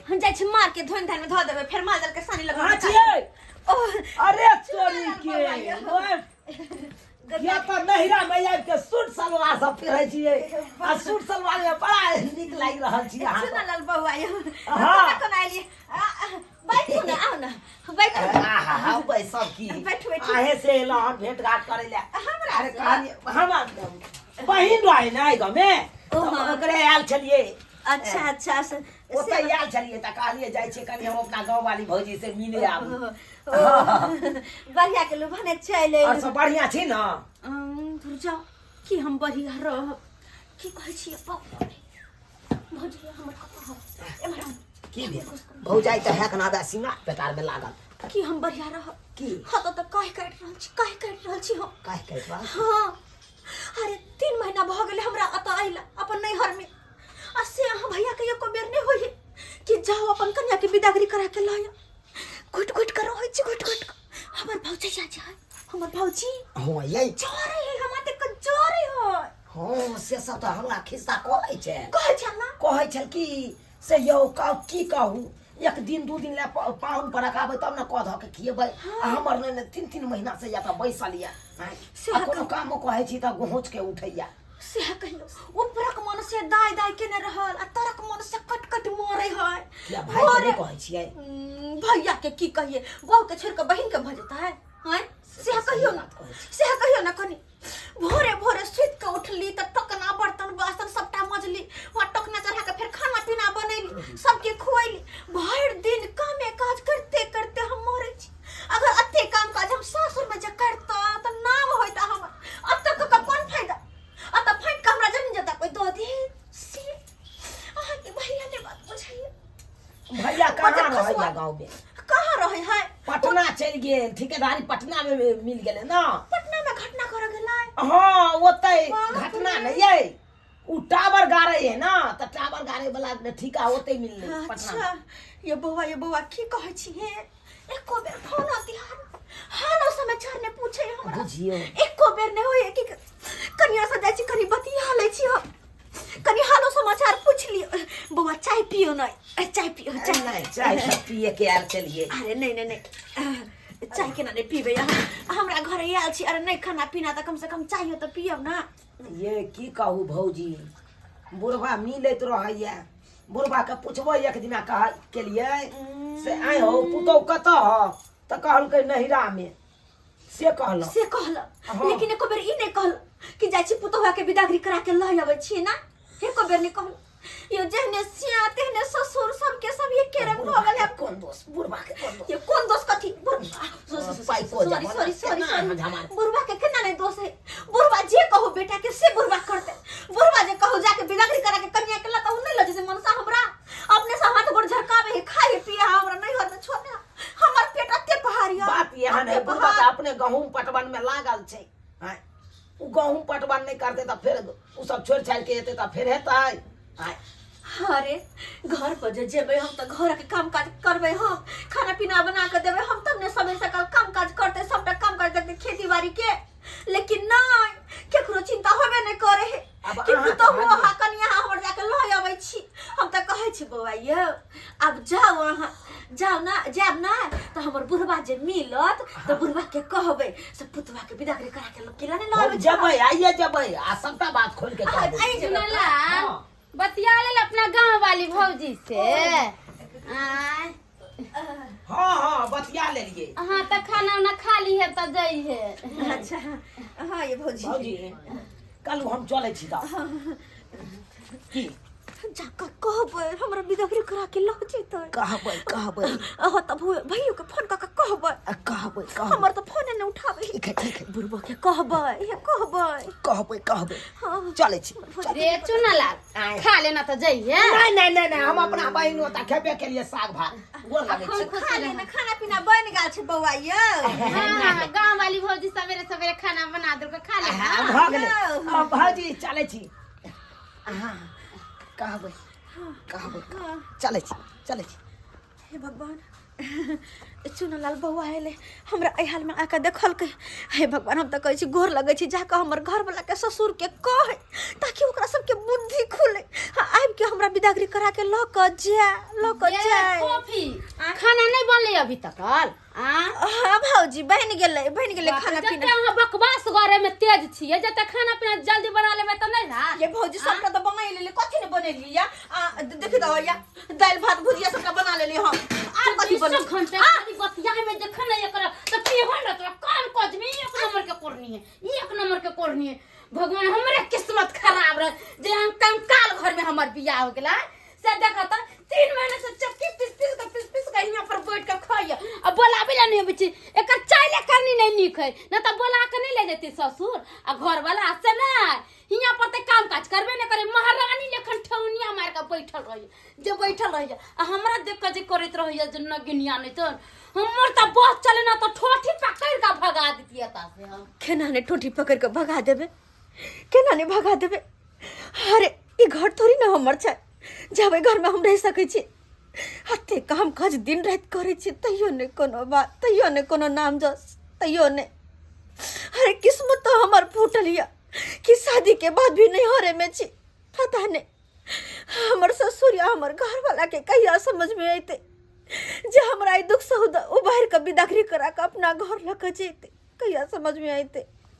हम जाय छी मार के धोन धान में धो देबे फिर माल के सानी लगा अरे चोरी के या तो नहिरा में आबि के सूट सलवार सब पहिरै छियै आ सूट सलवार में बड़ा नीक लागि रहल छी अहाँ सुन लाल बउआ हां कोन आइली बैठू ना आओ ना बैठू हां बैसब की बैठू आहे से एला भेंट घाट करे ले हमरा अरे कहानी हम बहिन रहे नै गमे ओकरे आयल छलिए अच्छा ओते आयल छलिए त कहलिए जाय छै कनी हम अपना गांव वाली भौजी से मिले आबू बढ़िया के लो भने चले और सब बढ़िया छी न दूर जाओ कि हम बढ़िया रह की कहै छी भौजी हमर कत एमरा की भेल भौजाई त हैक नादा सीमा पेटार में लागल कि हम बढ़िया रह की हत त काहे काट रहल छी हम काहे काट रहल हां अरे 3 महीना भ गेले हमरा अत आइला अपन नैहर में असे हम भैया के एको बेर नै होई कि जाओ अपन कन्या के विदागरी करा के लाया घुट कर होई छी घुट हमर भौजी जा हमर भौजी हां यही चोरे है हमरा त चोरे हो हां से सब त हमरा खिस्सा कहै छै ना कहै छै कि से यौ की कहू एक दिन दू दिन ले पाहुन पर रखाबै तब न कह ध के खिएबै हमर ने 3 महीना से या त बैसल या से कोनो काम कहै छी त गोहोच के उठैया से कहियो ऊपरक मन से दाई के न रहल आ तरक मन से कट मरै है या भाई के कहै छियै भैया के की कहिए बहू के छोड़ के बहिन के भ जता है हैं से कहियो ना कनी भोरे सुत के उठली त टकना बर्तन बासन सबटा मजली वहां टकना चढ़ा के फिर खाना पीना बनैली सबके खुआइली भर दिन कामे काज करते हम मरै छी अगर अत्ते काम काज हम सासुर में जे करता त नाम होइता हमर अब तक का कोन फायदा अत फाइट का हमरा जमीन जता कोई दो दे से आहा के भैया ने बात बुझाइए भैया कहां रहैया गांव में कहां रहे है पटना चल गेल ठेकेदारी पटना में मिल गेले ना पटना में घटना कर गेलै हां ओतै घटना नहीं है उ टावर गारे है ना त टावर गारे वाला ठिका ओतै मिलले पटना ये बौआ की कहै छी हे एको बेर फोन दिहान हालो समाचार ने पूछे हमरा बुझियो एको बेर ने होय कि कनिया से जाय छी कनी बतिया ले छी हम कनी हालो समाचार पूछ लियो बौआ चाय पियो नहीं चाय चाय पिए के आल चलिए अरे नहीं चाय के ना नहीं पीबे हमरा घरे आल छी अरे नहीं खाना पीना त कम से कम चाय तो पियब ना ये की कहू भौजी बुढ़वा मिलत रहैया बुढ़वा के पूछबो एक दिना कह के लिए से आइ हो पुतौ कत ह त कहलकै नहिरा में से कहल लेकिन एको बेर ई नहीं कहल कि जाय छी पुतौहा के विदागरी करा के ल आबै छी ना एको बेर नहीं कहल यो जहने सिया तेहने ससुर सबके सब ये के रंग भ गेल है कौन दोस्त बुढ़वा के कौन दोस्त ये कौन दोस्त कथी सॉरी बुढ़वा के केना नहीं दोस्त है बुढ़वा जे कहो बेटा के से बुढ़वा करते बुढ़वा जे कहो जाके विदागरी करा के कन्या के लता नहीं ल जैसे मनसा हमरा अपने से हाथ गोड़ झरकावे है खाए पिए हमरा नहीं होत छोड़ना हमर पेट अत्ते पहाड़िया बात यहाँ नहीं बुढ़वा त अपने गहूम पटवन में लागल छै हां उ गहूम पटवन नहीं करते त फिर उ सब छोड़ छाड़ के एते त फिर हेतै अरे घर पर जेबे हम तो घर के काम काज करबे हम खाना पीना बना के देबे हम तब ने समय से काम काज करते सबटा काम काज देखते खेती बाड़ी के लेकिन नहीं केकरो चिंता होबे नहीं करे है कि तो हो हा कनिया हमर जाके लय आबै छी हम त कहै छी बौआ ये अब जाओ ना तो हमर बुढ़वा जे मिलत तो बुढ़वा के कहबे सब पुतवा के विदागरी करा के केला ने लाबै जबै आइए जबै आ सबटा बात खोल के कहबे आई जला बतिया ले अपना गांव वाली भौजी से हां बतिया ले लिए हां त खाना ना खा ली है त जई है अच्छा हां ये भौजी कल हम चले छी त की जाका कहबे हमरा विदागरी करा के ल जेतै कहबे अह त भैयो के फोन का कहबे हमर त फोन ने उठाबे ठीक है बुढ़बो के कहबे चले छी रे चुनला खा लेना त जई है नहीं हम अपना बहिन त खेबे के लिए साग भात गोल लगे छी खा लेना खाना पीना बन गेल छै बौआ ये हां गांव वाली भौजी सवेरे खाना बना दे के खा ले भ गेले अब भौजी चले छी कहबे चले छी हे भगवान चुनलाल बउआ आएले हमरा एहि हाल में आके देखल के हे भगवान हम तो कहै छी गोर लगै छी जाके हमर घर वाला के ससुर के कहे ताकि ओकरा सबके बुद्धि खुले आबि के हमरा विदागरी करा के ल क जाए कॉफी खाना नहीं बनले अभी तक हाँ भौजी बन गेले खाना पीना जते बकवास करे में तेज छिए जते खाना पीना जल्दी बना लेबे त नहीं ना ये भौजी सबटा तो बना लेले कथि ने बनेली या देखि दो या दाल भात भुजिया सबटा बना लेली हम आर कथि बने घंटे खाली बतिया में जखन एकरा त पेहन न तोरा कान कदमी एक नंबर के कोरनी है भगवान हमरे किस्मत खराब रह जे हम कंकाल घर में हमर बियाह हो गेला से देखा त 3 महीने से चक्की पिस के यहाँ पर बैठ के खाइए अब बोलाबे ला नहीं बच्ची एकर चाइले करनी नहीं नीक है ना त बोला के नहीं ले जेती ससुर आ घर वाला से ना यहाँ पर ते काम काज करबे न करे महारानी लेखन ठौनिया मार के बैठल रही आ हमरा देख के जे करत रही जे नगिनिया नहीं तो हमर त बस चले ना तो ठोठी पकड़ के भगा देतिया ता से हम केना ने ठोठी पकड़ के भगा देबे अरे ई घर थोड़ी ना हमर छै जाबे घर में हम रह सकै छी हते काम काज दिन रात करे छी तैयो ने कोनो बात तैयो ने कोनो नाम जस तैयो ने अरे किस्मत तो हमर फूटल या कि शादी के बाद भी नहीं हो रे में छी पता नहीं हमर ससुर या हमर घर वाला के कहिया समझ में आते जे हमरा दुख सहुदा उबाहर के विदागरी करा के अपना घर लक जेते कहिया समझ में आते